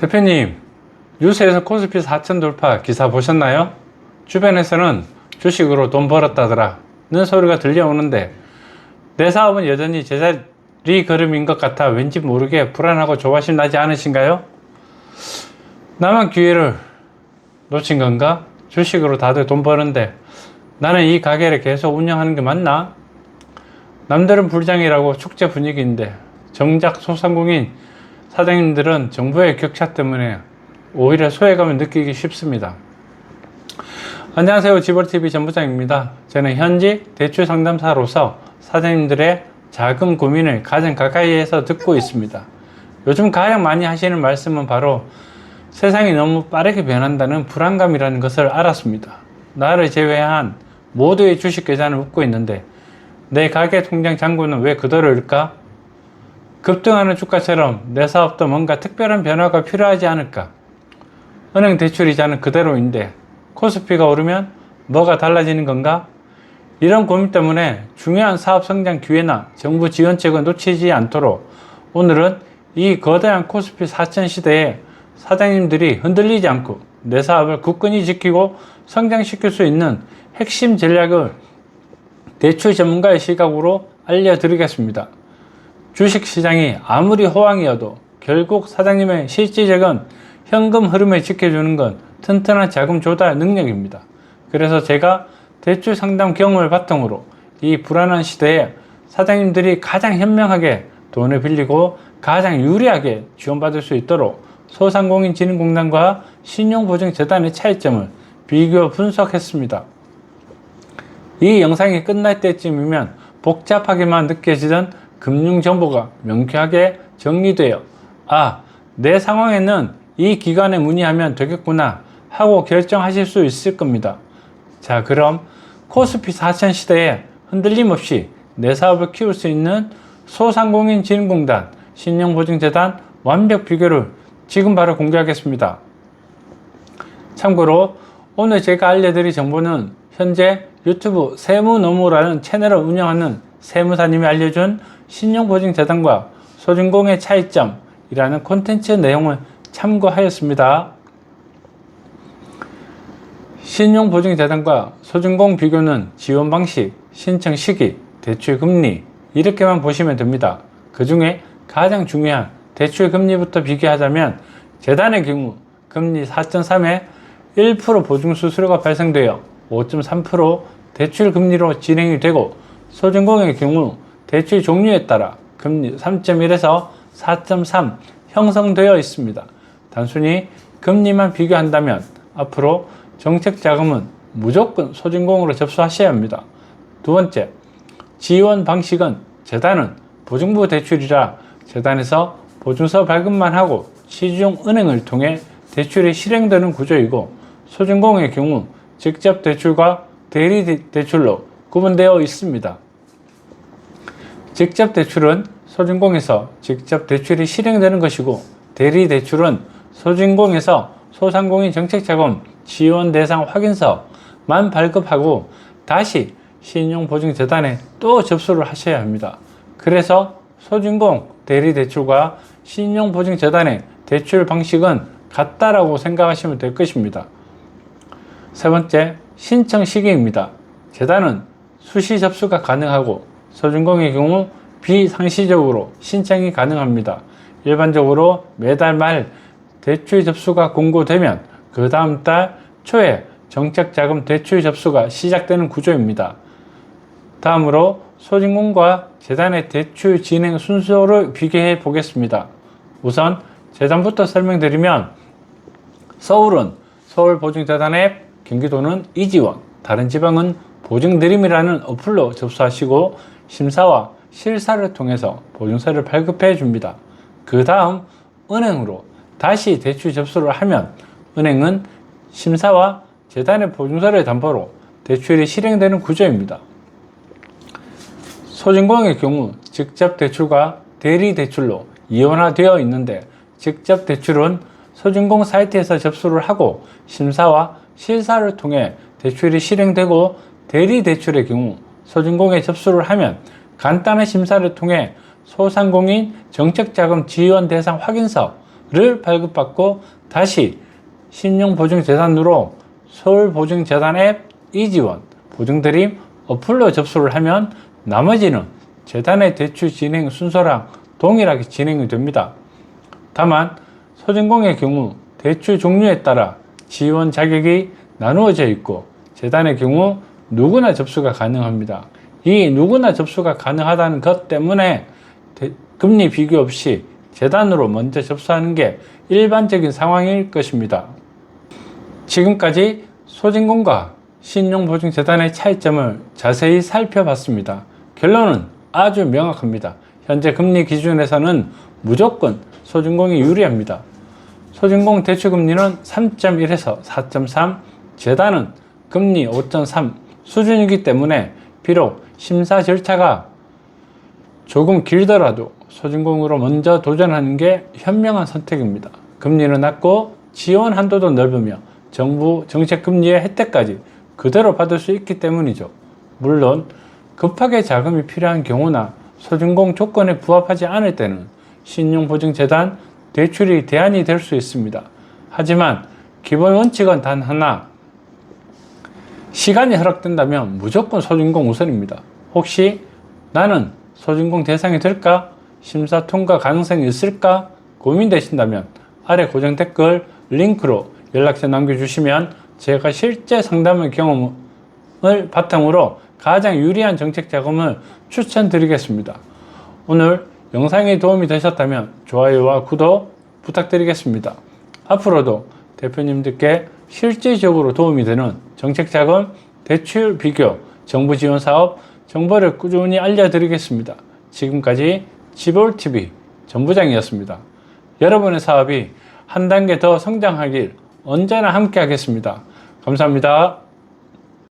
대표님, 뉴스에서 코스피 4천 돌파 기사 보셨나요? 주변에서는 주식으로 돈 벌었다더라는 소리가 들려오는데 내 사업은 여전히 제자리 걸음인 것 같아 왠지 모르게 불안하고 조바심 나지 않으신가요? 나만 기회를 놓친 건가? 주식으로 다들 돈 버는데 나는 이 가게를 계속 운영하는 게 맞나? 남들은 불장이라고 축제 분위기인데 정작 소상공인 사장님들은 정부의 격차 때문에 오히려 소외감을 느끼기 쉽습니다. 안녕하세요. 지벌TV 전부장입니다. 저는 현직 대출 상담사로서 사장님들의 자금 고민을 가장 가까이에서 듣고 있습니다. 요즘 가장 많이 하시는 말씀은 바로 세상이 너무 빠르게 변한다는 불안감이라는 것을 알았습니다. 나를 제외한 모두의 주식 계좌는 웃고 있는데 내 가게 통장 잔고는 왜 그대로일까? 급등하는 주가처럼 내 사업도 뭔가 특별한 변화가 필요하지 않을까? 은행 대출 이자는 그대로인데 코스피가 오르면 뭐가 달라지는 건가? 이런 고민 때문에 중요한 사업 성장 기회나 정부 지원책을 놓치지 않도록 오늘은 이 거대한 코스피 4천 시대에 사장님들이 흔들리지 않고 내 사업을 굳건히 지키고 성장시킬 수 있는 핵심 전략을 대출 전문가의 시각으로 알려드리겠습니다. 주식시장이 아무리 호황이어도 결국 사장님의 실질적인 현금 흐름을 지켜주는 건 튼튼한 자금 조달 능력입니다. 그래서 제가 대출 상담 경험을 바탕으로 이 불안한 시대에 사장님들이 가장 현명하게 돈을 빌리고 가장 유리하게 지원받을 수 있도록 소상공인진흥공단과 신용보증재단의 차이점을 비교 분석했습니다. 이 영상이 끝날 때쯤이면 복잡하게만 느껴지던 금융정보가 명쾌하게 정리되어 내 상황에는 이 기관에 문의하면 되겠구나 하고 결정하실 수 있을 겁니다. 자, 그럼 코스피 4천 시대에 흔들림 없이 내 사업을 키울 수 있는 소상공인진흥공단, 신용보증재단 완벽 비교를 지금 바로 공개하겠습니다. 참고로 오늘 제가 알려드릴 정보는 현재 유튜브 세무너무라는 채널을 운영하는 세무사님이 알려준 신용보증재단과 소진공의 차이점이라는 콘텐츠 내용을 참고하였습니다. 신용보증재단과 소진공 비교는 지원 방식, 신청 시기, 대출 금리 이렇게만 보시면 됩니다. 그 중에 가장 중요한 대출 금리부터 비교하자면 재단의 경우 금리 4.3에 1% 보증 수수료가 발생되어 5.3% 대출 금리로 진행이 되고 소진공의 경우 대출 종류에 따라 금리 3.1에서 4.3 형성되어 있습니다. 단순히 금리만 비교한다면 앞으로 정책자금은 무조건 소진공으로 접수하셔야 합니다. 두 번째, 지원 방식은 재단은 보증부 대출이라 재단에서 보증서 발급만 하고 시중 은행을 통해 대출이 실행되는 구조이고 소진공의 경우 직접 대출과 대리 대출로 구분되어 있습니다. 직접 대출은 소진공에서 직접 대출이 실행되는 것이고 대리 대출은 소진공에서 소상공인 정책자금 지원 대상 확인서만 발급하고 다시 신용보증재단에 또 접수를 하셔야 합니다. 그래서 소진공 대리 대출과 신용보증재단의 대출 방식은 같다라고 생각하시면 될 것입니다. 세 번째, 신청 시기입니다. 재단은 수시 접수가 가능하고 소진공의 경우 비상시적으로 신청이 가능합니다. 일반적으로 매달 말 대출 접수가 공고되면 그 다음 달 초에 정책자금 대출 접수가 시작되는 구조입니다. 다음으로 소진공과 재단의 대출 진행 순서를 비교해 보겠습니다. 우선 재단부터 설명드리면 서울은 서울보증재단 앱, 경기도는 이지원, 다른 지방은 보증드림이라는 어플로 접수하시고 심사와 실사를 통해서 보증서를 발급해 줍니다. 그 다음 은행으로 다시 대출 접수를 하면 은행은 심사와 재단의 보증서를 담보로 대출이 실행되는 구조입니다. 소진공의 경우 직접 대출과 대리 대출로 이원화되어 있는데 직접 대출은 소진공 사이트에서 접수를 하고 심사와 실사를 통해 대출이 실행되고 대리 대출의 경우 소진공에 접수를 하면 간단한 심사를 통해 소상공인 정책자금 지원 대상 확인서 를 발급받고 다시 신용보증재단으로 서울보증재단 앱 이지원, 보증드림 어플로 접수를 하면 나머지는 재단의 대출 진행 순서랑 동일하게 진행이 됩니다. 다만 소진공의 경우 대출 종류에 따라 지원 자격이 나누어져 있고 재단의 경우 누구나 접수가 가능합니다. 이 누구나 접수가 가능하다는 것 때문에 금리 비교 없이 재단으로 먼저 접수하는 게 일반적인 상황일 것입니다. 지금까지 소진공과 신용보증재단의 차이점을 자세히 살펴봤습니다. 결론은 아주 명확합니다. 현재 금리 기준에서는 무조건 소진공이 유리합니다. 소진공 대출금리는 3.1에서 4.3, 재단은 금리 5.3 수준이기 때문에 비록 심사 절차가 조금 길더라도 소진공으로 먼저 도전하는 게 현명한 선택입니다. 금리는 낮고 지원 한도도 넓으며 정부 정책 금리의 혜택까지 그대로 받을 수 있기 때문이죠. 물론 급하게 자금이 필요한 경우나 소진공 조건에 부합하지 않을 때는 신용보증재단 대출이 대안이 될 수 있습니다. 하지만 기본 원칙은 단 하나, 시간이 허락된다면 무조건 소진공 우선입니다. 혹시 나는 소진공 대상이 될까? 심사 통과 가능성이 있을까? 고민되신다면 아래 고정 댓글 링크로 연락처 남겨주시면 제가 실제 상담의 경험을 바탕으로 가장 유리한 정책 자금을 추천드리겠습니다. 오늘 영상이 도움이 되셨다면 좋아요와 구독 부탁드리겠습니다. 앞으로도 대표님들께 실질적으로 도움이 되는 정책 자금, 대출 비교, 정부 지원 사업 정보를 꾸준히 알려드리겠습니다. 지금까지 지볼TV 전부장이었습니다. 여러분의 사업이 한 단계 더 성장하길 언제나 함께 하겠습니다. 감사합니다.